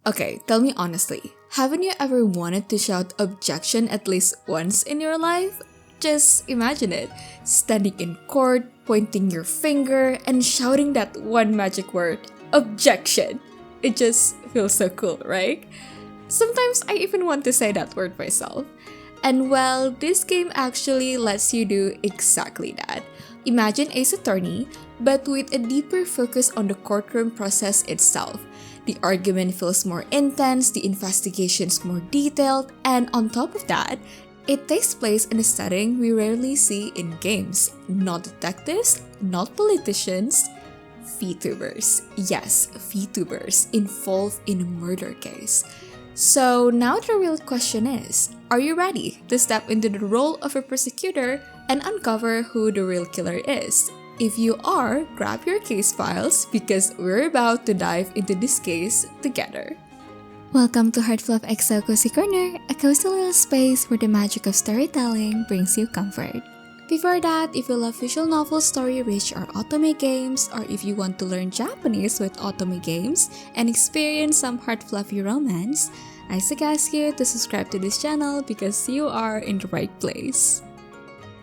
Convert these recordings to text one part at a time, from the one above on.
Okay, tell me honestly, haven't you ever wanted to shout objection at least once in your life? Just imagine it, standing in court, pointing your finger, and shouting that one magic word, objection. It just feels so cool, right? Sometimes I even want to say that word myself. And well, this game actually lets you do exactly that. Imagine Ace Attorney, but with a deeper focus on the courtroom process itself. The argument feels more intense, the investigation's more detailed, and on top of that, it takes place in a setting we rarely see in games. Not detectives, not politicians, Vtubers. Yes, Vtubers involved in a murder case. So now the real question is, are you ready to step into the role of a prosecutor and uncover who the real killer is? If you are, grab your case files because we're about to dive into this case together. Welcome to Heartfluff XO Cozy Corner, a cozy little space where the magic of storytelling brings you comfort. Before that, if you love visual novel story-rich or otome games, or if you want to learn Japanese with otome games and experience some heart-fluffy romance, I suggest you to subscribe to this channel because you are in the right place.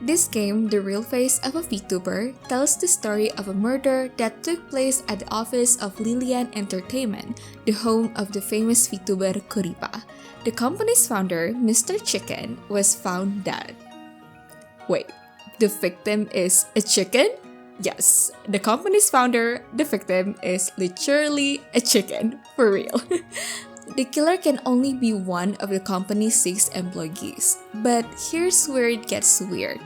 This game, The Real Face of a Vtuber, tells the story of a murder that took place at the office of Lilian Entertainment, the home of the famous Vtuber Kuripa. The company's founder, Mr. Chicken, was found dead. Wait, the victim is a chicken? Yes, the company's founder, the victim, is literally a chicken, for real. The killer can only be one of the company's 6 employees. But here's where it gets weird.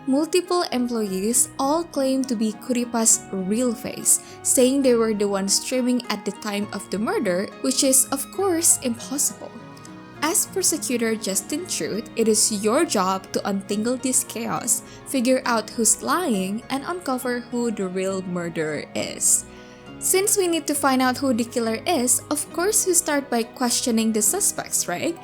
Multiple employees all claim to be Kuripa's real face, saying they were the ones streaming at the time of the murder, which is, of course, impossible. As prosecutor Justin Truth, it is your job to untangle this chaos, figure out who's lying, and uncover who the real murderer is. Since we need to find out who the killer is, of course we start by questioning the suspects, right?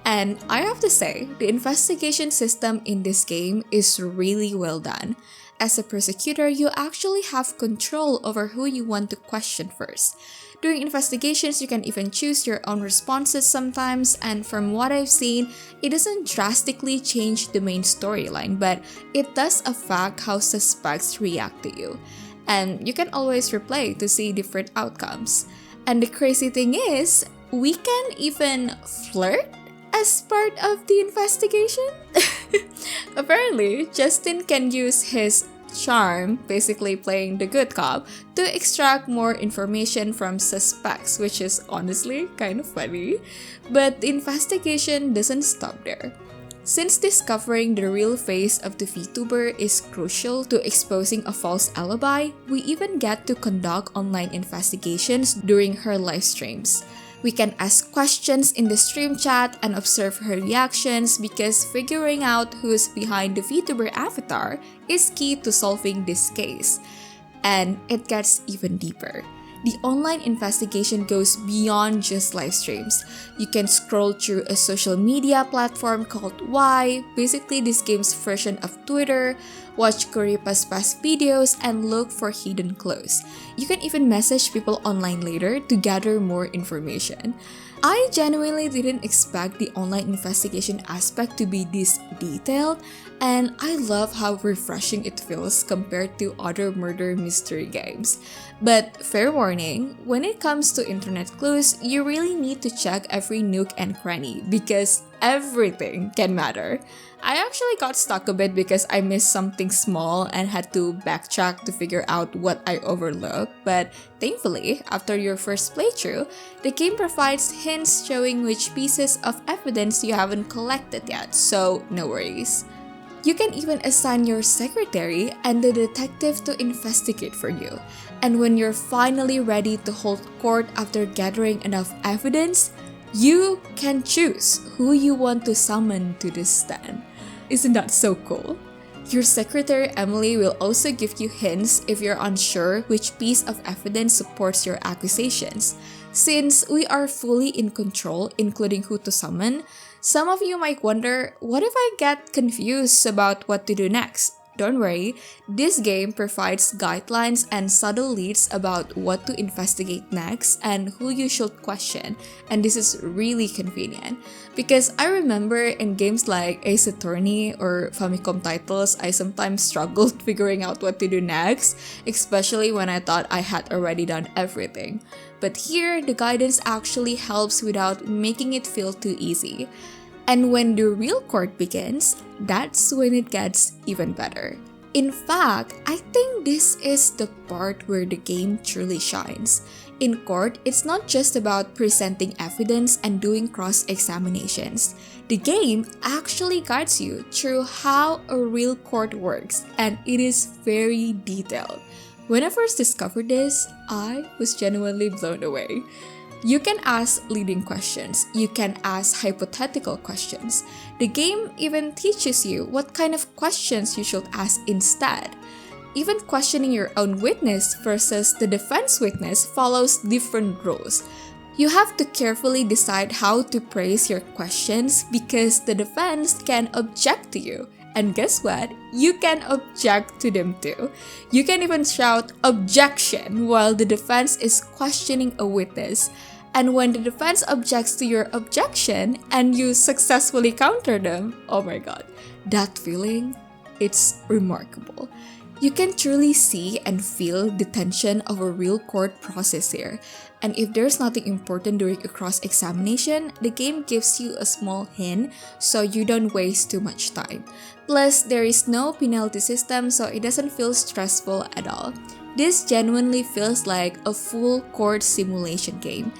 And I have to say, the investigation system in this game is really well done. As a prosecutor, you actually have control over who you want to question first. During investigations, you can even choose your own responses sometimes, and from what I've seen, it doesn't drastically change the main storyline, but it does affect how suspects react to you. And you can always replay to see different outcomes. And the crazy thing is, we can even flirt as part of the investigation? Apparently, Justin can use his charm, basically playing the good cop, to extract more information from suspects, which is honestly kind of funny. But the investigation doesn't stop there. Since discovering the real face of the Vtuber is crucial to exposing a false alibi, we even get to conduct online investigations during her live streams. We can ask questions in the stream chat and observe her reactions because figuring out who's behind the Vtuber avatar is key to solving this case. And it gets even deeper. The online investigation goes beyond just live streams. You can scroll through a social media platform called Y, basically this game's version of Twitter, watch Kuripa's past videos, and look for hidden clues. You can even message people online later to gather more information. I genuinely didn't expect the online investigation aspect to be this detailed, and I love how refreshing it feels compared to other murder mystery games. But fair warning, when it comes to internet clues, you really need to check every nook and cranny because everything can matter. I actually got stuck a bit because I missed something small and had to backtrack to figure out what I overlooked, but thankfully, after your first playthrough, the game provides hints showing which pieces of evidence you haven't collected yet, so no worries. You can even assign your secretary and the detective to investigate for you. And when you're finally ready to hold court after gathering enough evidence, you can choose who you want to summon to the stand. Isn't that so cool? Your secretary Emily will also give you hints if you're unsure which piece of evidence supports your accusations. Since we are fully in control, including who to summon, some of you might wonder, what if I get confused about what to do next? don't worry, this game provides guidelines and subtle leads about what to investigate next and who you should question, and this is really convenient. Because I remember in games like Ace Attorney or Famicom titles, I sometimes struggled figuring out what to do next, especially when I thought I had already done everything. But here, the guidance actually helps without making it feel too easy. And when the real court begins, that's when it gets even better. In fact, I think this is the part where the game truly shines. In court, it's not just about presenting evidence and doing cross-examinations. The game actually guides you through how a real court works, and it is very detailed. When I first discovered this, I was genuinely blown away. You can ask leading questions, you can ask hypothetical questions. The game even teaches you what kind of questions you should ask instead. Even questioning your own witness versus the defense witness follows different rules. You have to carefully decide how to phrase your questions because the defense can object to you. And guess what? You can object to them too. You can even shout "Objection" while the defense is questioning a witness. And when the defense objects to your objection and you successfully counter them, oh my god, that feeling, it's remarkable. You can truly see and feel the tension of a real court process here. And if there's nothing important during a cross-examination, the game gives you a small hint so you don't waste too much time. Plus, there is no penalty system, so it doesn't feel stressful at all. This genuinely feels like a full court simulation game.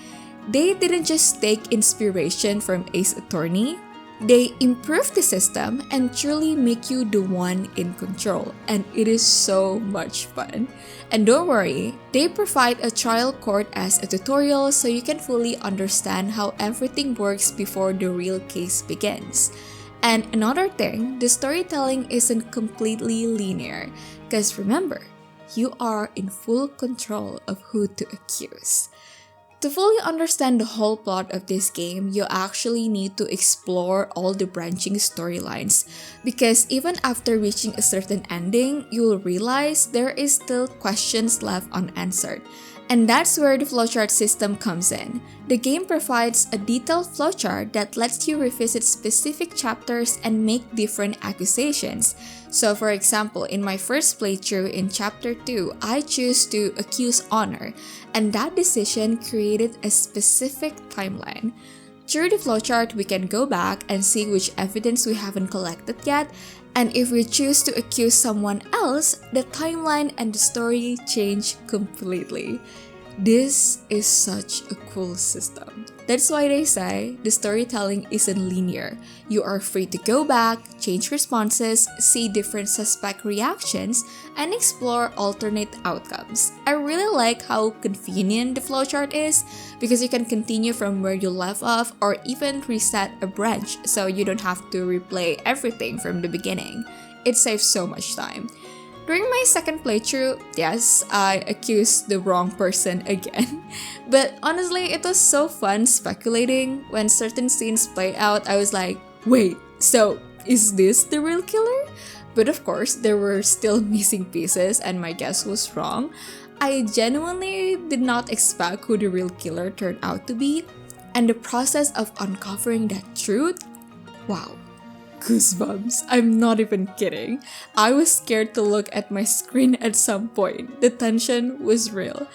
They didn't just take inspiration from Ace Attorney, they improve the system and truly make you the one in control, and it is so much fun. And don't worry, they provide a trial court as a tutorial so you can fully understand how everything works before the real case begins. And another thing, the storytelling isn't completely linear, because remember, you are in full control of who to accuse. To fully understand the whole plot of this game, you actually need to explore all the branching storylines, because even after reaching a certain ending, you'll realize there is still questions left unanswered. And that's where the flowchart system comes in. The game provides a detailed flowchart that lets you revisit specific chapters and make different accusations. So for example, in my first playthrough in Chapter 2, I choose to accuse Honor, and that decision created a specific timeline. Through the flowchart, we can go back and see which evidence we haven't collected yet, and if we choose to accuse someone else, the timeline and the story change completely. This is such a cool system. That's why they say the storytelling isn't linear. You are free to go back, change responses, see different suspect reactions, and explore alternate outcomes. I really like how convenient the flowchart is because you can continue from where you left off or even reset a branch so you don't have to replay everything from the beginning. It saves so much time. During my second playthrough, yes, I accused the wrong person again. But honestly, it was so fun speculating. When certain scenes play out, I was like, wait, so is this the real killer? But of course, there were still missing pieces and my guess was wrong. I genuinely did not expect who the real killer turned out to be. And the process of uncovering that truth, wow. Goosebumps. I'm not even kidding. I was scared to look at my screen at some point. The tension was real.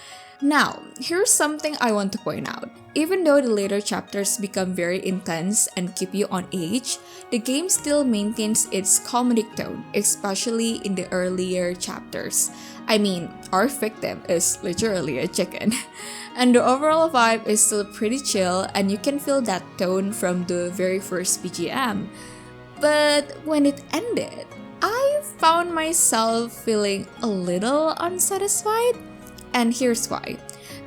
Now, here's something I want to point out. Even though the later chapters become very intense and keep you on edge, the game still maintains its comedic tone, especially in the earlier chapters. I mean, our victim is literally a chicken. And the overall vibe is still pretty chill, and you can feel that tone from the very first BGM. But when it ended, I found myself feeling a little unsatisfied. And here's why.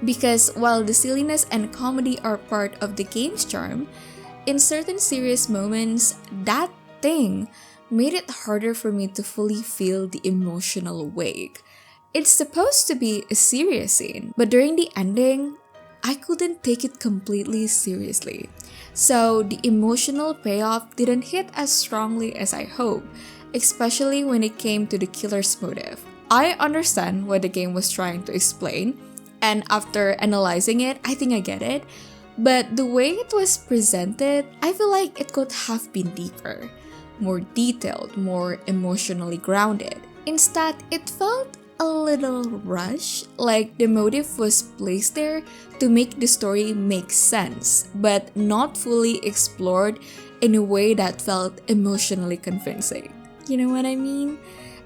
Because while the silliness and comedy are part of the game's charm, in certain serious moments, that thing made it harder for me to fully feel the emotional weight. It's supposed to be a serious scene, but during the ending, I couldn't take it completely seriously. So the emotional payoff didn't hit as strongly as I hoped. especially when it came to the killer's motive. I understand what the game was trying to explain, and after analyzing it, I think I get it. But the way it was presented, I feel like it could have been deeper, more detailed, more emotionally grounded. Instead, it felt a little rushed, like the motive was placed there to make the story make sense, but not fully explored in a way that felt emotionally convincing. You know what I mean?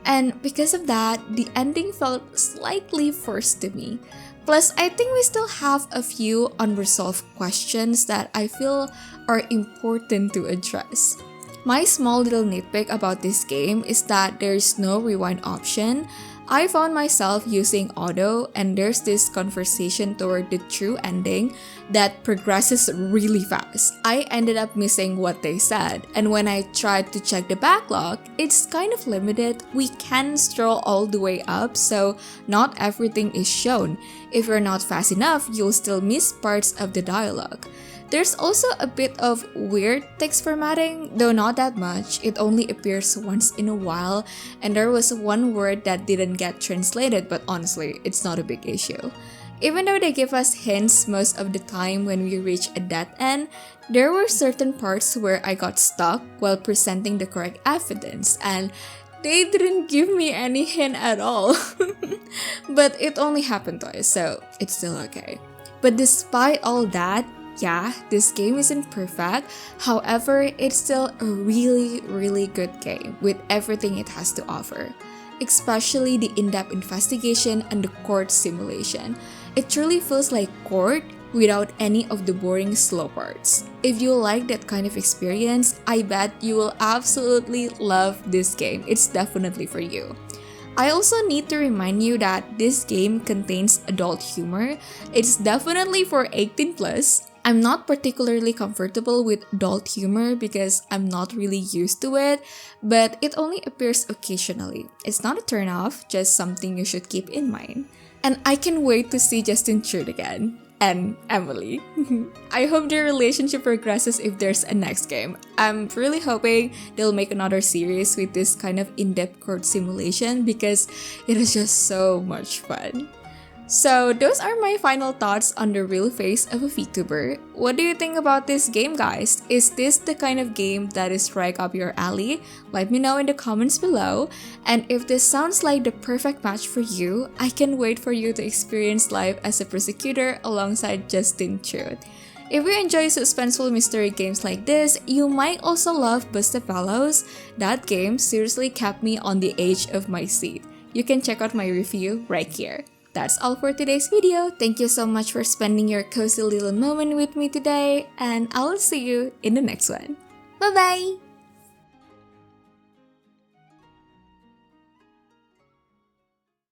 And because of that, the ending felt slightly forced to me. Plus, I think we still have a few unresolved questions that I feel are important to address. My small little nitpick about this game is that there's no rewind option. I found myself using auto, and there's this conversation toward the true ending that progresses really fast. I ended up missing what they said, and when I tried to check the backlog, it's kind of limited. We can scroll all the way up, so not everything is shown. If you're not fast enough, you'll still miss parts of the dialogue. There's also a bit of weird text formatting, though not that much. It only appears once in a while, and there was one word that didn't get translated, but honestly, it's not a big issue. Even though they give us hints most of the time when we reach a dead end, there were certain parts where I got stuck while presenting the correct evidence, and they didn't give me any hint at all. But it only happened twice, so it's still okay. But despite all that, yeah, this game isn't perfect. However, it's still a really good game with everything it has to offer, especially the in-depth investigation and the court simulation. It truly feels like court without any of the boring slow parts. If you like that kind of experience, I bet you will absolutely love this game. It's definitely for you. I also need to remind you that this game contains adult humor. It's definitely for 18 plus. I'm not particularly comfortable with adult humor because I'm not really used to it, but it only appears occasionally. It's not a turn-off, just something you should keep in mind. And I can wait to see Justin Trude again. And Emily. I hope their relationship progresses if there's a next game. I'm really hoping they'll make another series with this kind of in-depth court simulation because it is just so much fun. So those are my final thoughts on the real face of a Vtuber. What do you think about this game, guys? Is this the kind of game that is right up your alley? Let me know in the comments below. And if this sounds like the perfect match for you, I can wait for you to experience life as a prosecutor alongside Justin Trude. If you enjoy suspenseful mystery games like this, you might also love Bust of Fellows. That game seriously kept me on the edge of my seat. You can check out my review right here. That's all for today's video. Thank you so much for spending your cozy little moment with me today, and I will see you in the next one. Bye bye!